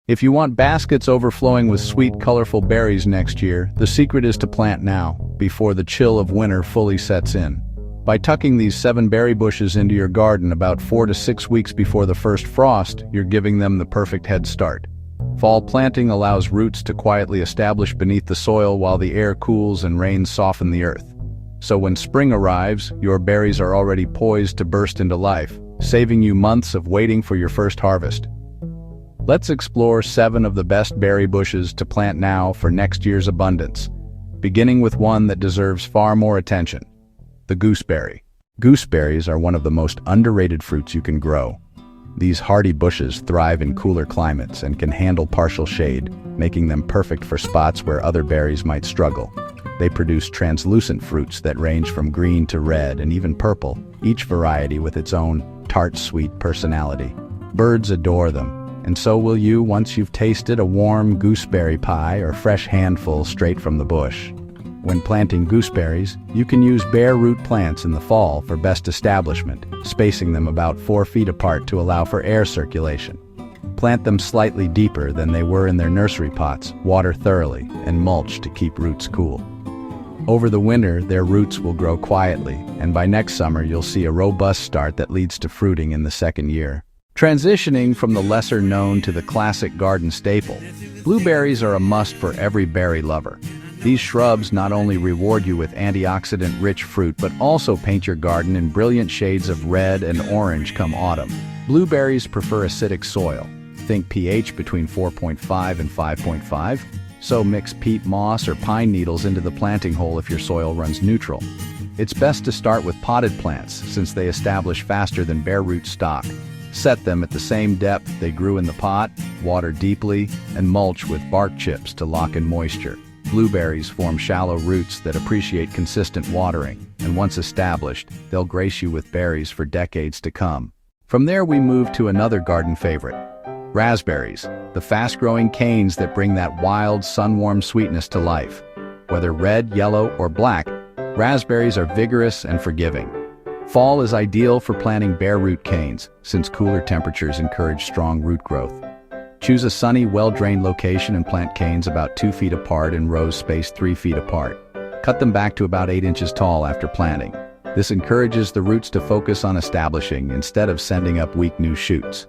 If you want baskets overflowing with sweet, colorful berries next year, the secret is to plant now, before the chill of winter fully sets in. By tucking these 7 berry bushes into your garden about 4 to 6 weeks before the first frost, you're giving them the perfect head start. Fall planting allows roots to quietly establish beneath the soil while the air cools and rains soften the earth. So when spring arrives, your berries are already poised to burst into life, saving you months of waiting for your first harvest. Let's explore 7 of the best berry bushes to plant now for next year's abundance, beginning with one that deserves far more attention: the gooseberry. Gooseberries are one of the most underrated fruits you can grow. These hardy bushes thrive in cooler climates and can handle partial shade, making them perfect for spots where other berries might struggle. They produce translucent fruits that range from green to red and even purple, each variety with its own tart, sweet personality. Birds adore them, and so will you once you've tasted a warm gooseberry pie or fresh handful straight from the bush. When planting gooseberries, you can use bare root plants in the fall for best establishment, spacing them about 4 feet apart to allow for air circulation. Plant them slightly deeper than they were in their nursery pots, water thoroughly, and mulch to keep roots cool. Over the winter, their roots will grow quietly, and by next summer you'll see a robust start that leads to fruiting in the second year. Transitioning from the lesser-known to the classic garden staple, blueberries are a must for every berry lover. These shrubs not only reward you with antioxidant-rich fruit but also paint your garden in brilliant shades of red and orange come autumn. Blueberries prefer acidic soil. Think pH between 4.5 and 5.5. So mix peat moss or pine needles into the planting hole if your soil runs neutral. It's best to start with potted plants since they establish faster than bare root stock. Set them at the same depth they grew in the pot, water deeply, and mulch with bark chips to lock in moisture. Blueberries form shallow roots that appreciate consistent watering, and once established, they'll grace you with berries for decades to come. From there we move to another garden favorite: raspberries, the fast-growing canes that bring that wild, sun-warmed sweetness to life. Whether red, yellow, or black, raspberries are vigorous and forgiving. Fall is ideal for planting bare root canes, since cooler temperatures encourage strong root growth. Choose a sunny, well-drained location and plant canes about 2 feet apart in rows spaced 3 feet apart. Cut them back to about 8 inches tall after planting. This encourages the roots to focus on establishing instead of sending up weak new shoots.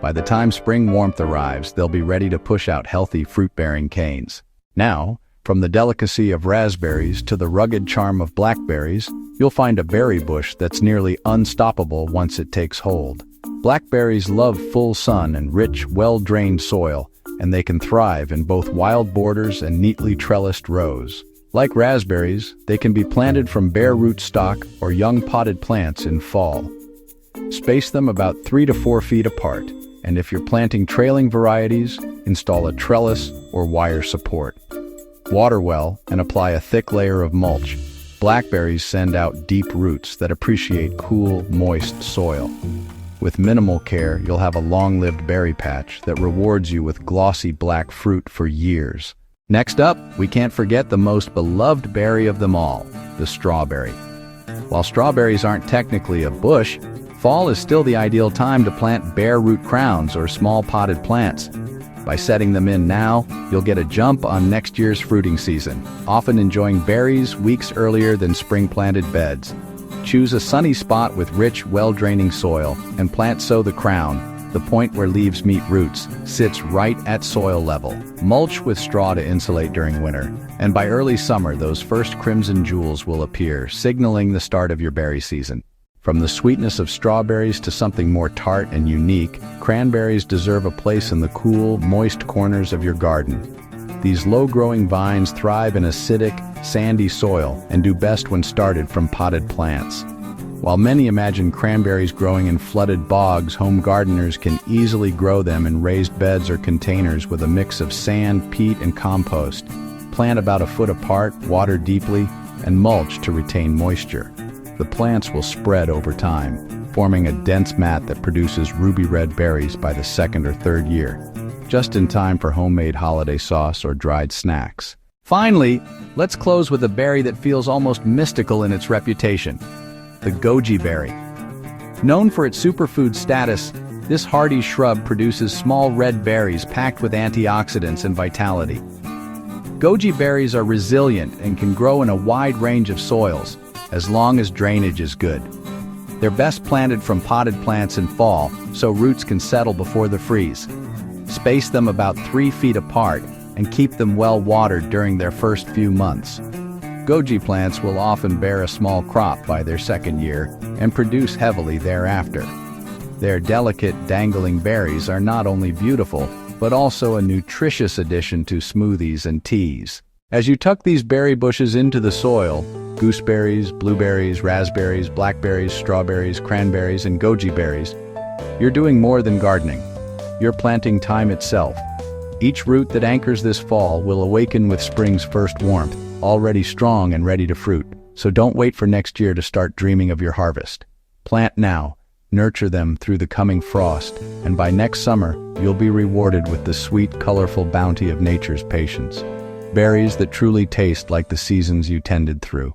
By the time spring warmth arrives, they'll be ready to push out healthy fruit-bearing canes. Now, from the delicacy of raspberries to the rugged charm of blackberries, you'll find a berry bush that's nearly unstoppable once it takes hold. Blackberries love full sun and rich, well-drained soil, and they can thrive in both wild borders and neatly trellised rows. Like raspberries, they can be planted from bare root stock or young potted plants in fall. Space them about 3 to 4 feet apart, and if you're planting trailing varieties, install a trellis or wire support. Water well and apply a thick layer of mulch. Blackberries send out deep roots that appreciate cool, moist soil. With minimal care, you'll have a long-lived berry patch that rewards you with glossy black fruit for years. Next up, we can't forget the most beloved berry of them all, the strawberry. While strawberries aren't technically a bush, fall is still the ideal time to plant bare root crowns or small potted plants. By setting them in now, you'll get a jump on next year's fruiting season, often enjoying berries weeks earlier than spring-planted beds. Choose a sunny spot with rich, well-draining soil and plant-sow the crown. The point where leaves meet roots sits right at soil level. Mulch with straw to insulate during winter, and by early summer those first crimson jewels will appear, signaling the start of your berry season. From the sweetness of strawberries to something more tart and unique, cranberries deserve a place in the cool, moist corners of your garden. These low-growing vines thrive in acidic, sandy soil and do best when started from potted plants. While many imagine cranberries growing in flooded bogs, home gardeners can easily grow them in raised beds or containers with a mix of sand, peat, and compost. Plant about a foot apart, water deeply, and mulch to retain moisture. The plants will spread over time, forming a dense mat that produces ruby red berries by the second or third year, just in time for homemade holiday sauce or dried snacks. Finally, let's close with a berry that feels almost mystical in its reputation: the goji berry. Known for its superfood status, This hardy shrub produces small red berries packed with antioxidants and vitality. Goji berries are resilient and can grow in a wide range of soils, as long as drainage is good. They're best planted from potted plants in fall, so roots can settle before the freeze. Space them about 3 feet apart and keep them well watered during their first few months. Goji plants will often bear a small crop by their second year and produce heavily thereafter. Their delicate, dangling berries are not only beautiful, but also a nutritious addition to smoothies and teas. As you tuck these berry bushes into the soil, gooseberries, blueberries, raspberries, blackberries, strawberries, cranberries, and goji berries, you're doing more than gardening. You're planting time itself. Each root that anchors this fall will awaken with spring's first warmth, already strong and ready to fruit. So don't wait for next year to start dreaming of your harvest. Plant now, nurture them through the coming frost, and by next summer, you'll be rewarded with the sweet, colorful bounty of nature's patience. Berries that truly taste like the seasons you tended through.